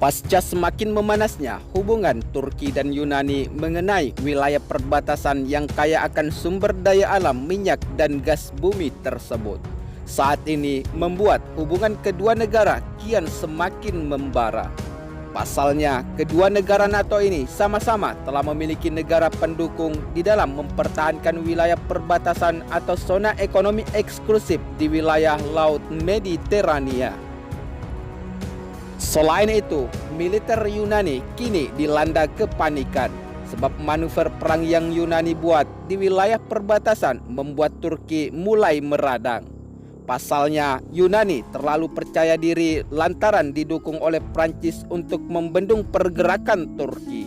Pasca semakin memanasnya hubungan Turki dan Yunani mengenai wilayah perbatasan yang kaya akan sumber daya alam minyak dan gas bumi tersebut, saat ini membuat hubungan kedua negara kian semakin membara. Pasalnya, kedua negara NATO ini sama-sama telah memiliki negara pendukung di dalam mempertahankan wilayah perbatasan atau zona ekonomi eksklusif di wilayah Laut Mediterania. Selain itu, militer Yunani kini dilanda kepanikan sebab manuver perang yang Yunani buat di wilayah perbatasan membuat Turki mulai meradang. Pasalnya, Yunani terlalu percaya diri lantaran didukung oleh Prancis untuk membendung pergerakan Turki.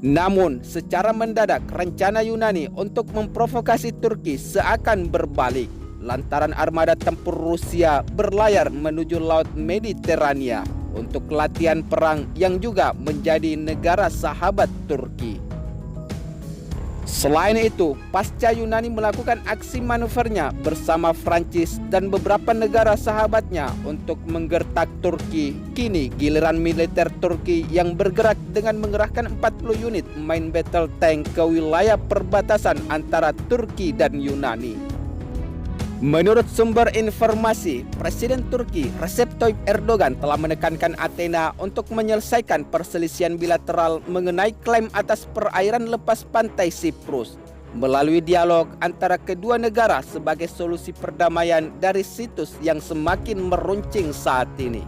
Namun, secara mendadak rencana Yunani untuk memprovokasi Turki seakan berbalik lantaran armada tempur Rusia berlayar menuju Laut Mediterania untuk latihan perang yang juga menjadi negara sahabat Turki. Selain itu, pasca Yunani melakukan aksi manuvernya bersama Prancis dan beberapa negara sahabatnya untuk menggertak Turki, kini giliran militer Turki yang bergerak dengan mengerahkan 40 unit main battle tank ke wilayah perbatasan antara Turki dan Yunani. Menurut sumber informasi, Presiden Turki Recep Tayyip Erdogan telah menekankan Athena untuk menyelesaikan perselisihan bilateral mengenai klaim atas perairan lepas pantai Siprus melalui dialog antara kedua negara sebagai solusi perdamaian dari situs yang semakin meruncing saat ini.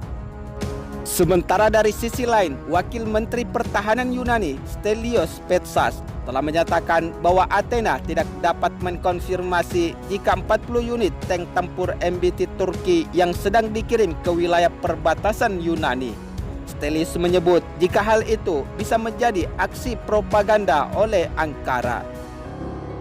Sementara dari sisi lain, Wakil Menteri Pertahanan Yunani Stelios Petsas telah menyatakan bahwa Athena tidak dapat mengkonfirmasi jika 40 unit tank tempur MBT Turki yang sedang dikirim ke wilayah perbatasan Yunani. Stelios menyebut jika hal itu bisa menjadi aksi propaganda oleh Ankara.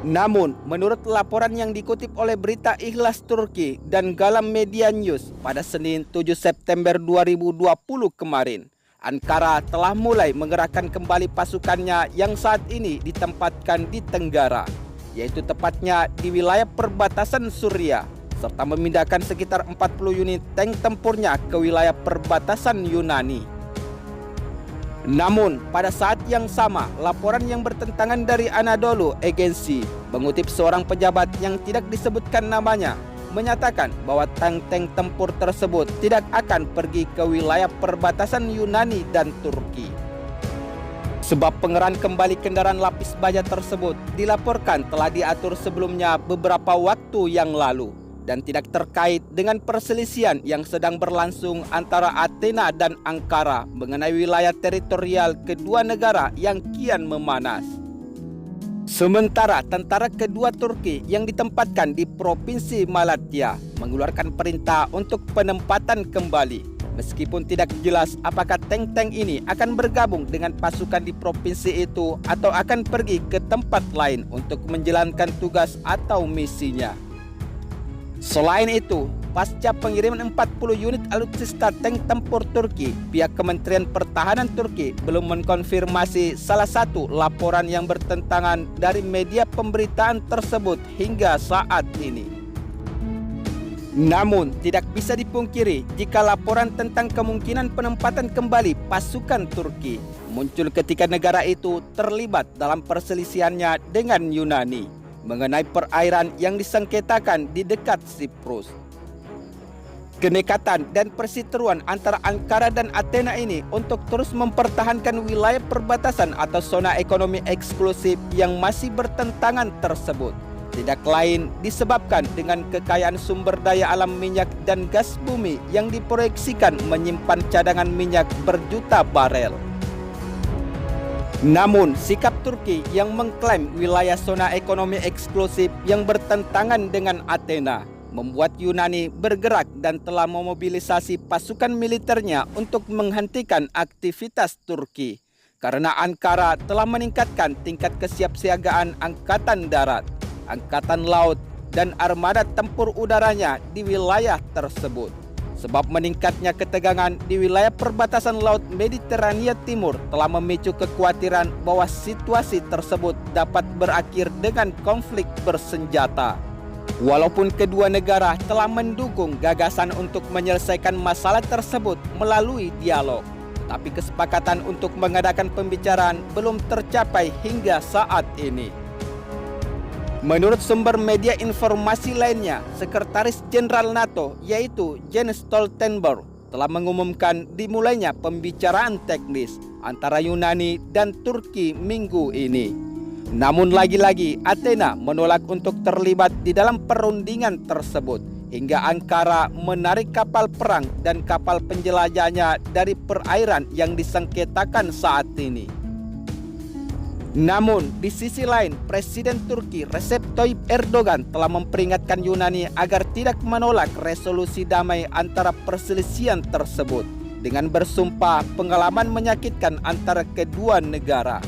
Namun, menurut laporan yang dikutip oleh Berita Ikhlas Turki dan Galam Media News pada Senin 7 September 2020 kemarin, Ankara telah mulai mengerahkan kembali pasukannya yang saat ini ditempatkan di Tenggara, yaitu tepatnya di wilayah perbatasan Suriah, serta memindahkan sekitar 40 unit tank tempurnya ke wilayah perbatasan Yunani. Namun, pada saat yang sama, laporan yang bertentangan dari Anadolu Agency mengutip seorang pejabat yang tidak disebutkan namanya, menyatakan bahwa tank-tank tempur tersebut tidak akan pergi ke wilayah perbatasan Yunani dan Turki. Sebab pengerahan kembali kendaraan lapis baja tersebut dilaporkan telah diatur sebelumnya beberapa waktu yang lalu dan tidak terkait dengan perselisihan yang sedang berlangsung antara Athena dan Ankara mengenai wilayah teritorial kedua negara yang kian memanas. Sementara tentara kedua Turki yang ditempatkan di Provinsi Malatya mengeluarkan perintah untuk penempatan kembali, meskipun tidak jelas apakah tank-tank ini akan bergabung dengan pasukan di provinsi itu atau akan pergi ke tempat lain untuk menjalankan tugas atau misinya. Selain itu, pasca pengiriman 40 unit alutsista tank tempur Turki, pihak Kementerian Pertahanan Turki belum mengkonfirmasi salah satu laporan yang bertentangan dari media pemberitaan tersebut hingga saat ini. Namun, tidak bisa dipungkiri jika laporan tentang kemungkinan penempatan kembali pasukan Turki muncul ketika negara itu terlibat dalam perselisihannya dengan Yunani mengenai perairan yang disengketakan di dekat Siprus. Kenekatan dan perseteruan antara Ankara dan Athena ini untuk terus mempertahankan wilayah perbatasan atau zona ekonomi eksklusif yang masih bertentangan tersebut tidak lain disebabkan dengan kekayaan sumber daya alam minyak dan gas bumi yang diproyeksikan menyimpan cadangan minyak berjuta barel. Namun, sikap Turki yang mengklaim wilayah zona ekonomi eksklusif yang bertentangan dengan Athena membuat Yunani bergerak dan telah memobilisasi pasukan militernya untuk menghentikan aktivitas Turki, karena Ankara telah meningkatkan tingkat kesiapsiagaan angkatan darat, angkatan laut, dan armada tempur udaranya di wilayah tersebut. Sebab meningkatnya ketegangan di wilayah perbatasan Laut Mediterania Timur telah memicu kekhawatiran bahwa situasi tersebut dapat berakhir dengan konflik bersenjata. Walaupun kedua negara telah mendukung gagasan untuk menyelesaikan masalah tersebut melalui dialog, tapi kesepakatan untuk mengadakan pembicaraan belum tercapai hingga saat ini. Menurut sumber media informasi lainnya, Sekretaris Jenderal NATO yaitu Jens Stoltenberg telah mengumumkan dimulainya pembicaraan teknis antara Yunani dan Turki minggu ini. Namun lagi-lagi Athena menolak untuk terlibat di dalam perundingan tersebut hingga Ankara menarik kapal perang dan kapal penjelajahnya dari perairan yang disengketakan saat ini. Namun di sisi lain, Presiden Turki Recep Tayyip Erdogan telah memperingatkan Yunani agar tidak menolak resolusi damai antara perselisihan tersebut dengan bersumpah pengalaman menyakitkan antara kedua negara.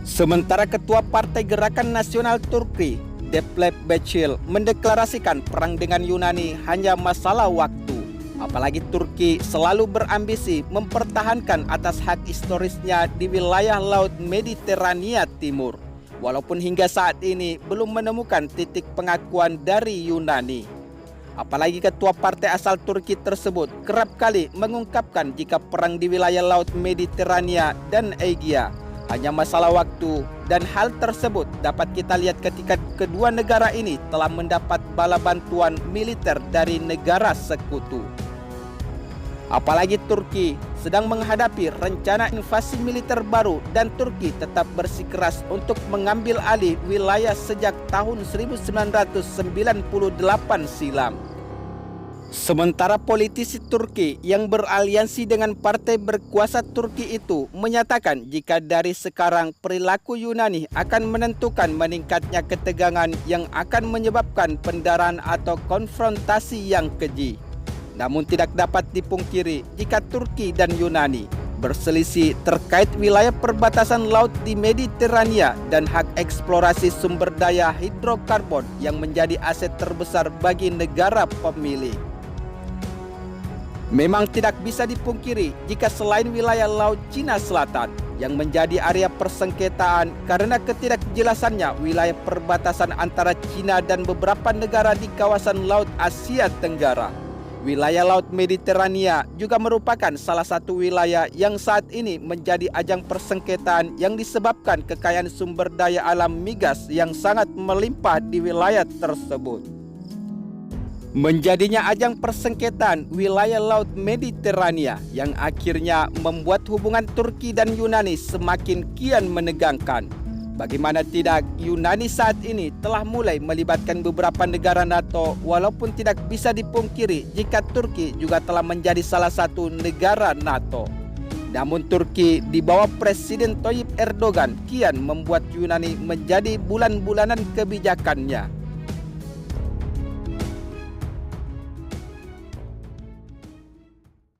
Sementara Ketua Partai Gerakan Nasional Turki Devlet Bahçeli mendeklarasikan perang dengan Yunani hanya masalah waktu. Apalagi Turki selalu berambisi mempertahankan atas hak historisnya di wilayah Laut Mediterania Timur, walaupun hingga saat ini belum menemukan titik pengakuan dari Yunani. Apalagi ketua partai asal Turki tersebut kerap kali mengungkapkan jika perang di wilayah Laut Mediterania dan Aegea hanya masalah waktu, dan hal tersebut dapat kita lihat ketika kedua negara ini telah mendapat bala bantuan militer dari negara sekutu. Apalagi Turki sedang menghadapi rencana invasi militer baru dan Turki tetap bersikeras untuk mengambil alih wilayah sejak tahun 1998 silam. Sementara politisi Turki yang beraliansi dengan partai berkuasa Turki itu menyatakan jika dari sekarang perilaku Yunani akan menentukan meningkatnya ketegangan yang akan menyebabkan pendarahan atau konfrontasi yang keji. Namun tidak dapat dipungkiri jika Turki dan Yunani berselisih terkait wilayah perbatasan laut di Mediterania dan hak eksplorasi sumber daya hidrokarbon yang menjadi aset terbesar bagi negara pemilik. Memang tidak bisa dipungkiri jika selain wilayah Laut Cina Selatan yang menjadi area persengketaan karena ketidakjelasannya wilayah perbatasan antara Cina dan beberapa negara di kawasan Laut Asia Tenggara, wilayah Laut Mediterania juga merupakan salah satu wilayah yang saat ini menjadi ajang persengketaan yang disebabkan kekayaan sumber daya alam migas yang sangat melimpah di wilayah tersebut. Menjadinya ajang persengketaan wilayah Laut Mediterania yang akhirnya membuat hubungan Turki dan Yunani semakin kian menegangkan. Bagaimana tidak, Yunani saat ini telah mulai melibatkan beberapa negara NATO walaupun tidak bisa dipungkiri jika Turki juga telah menjadi salah satu negara NATO. Namun Turki di bawah Presiden Tayyip Erdogan kian membuat Yunani menjadi bulan-bulanan kebijakannya.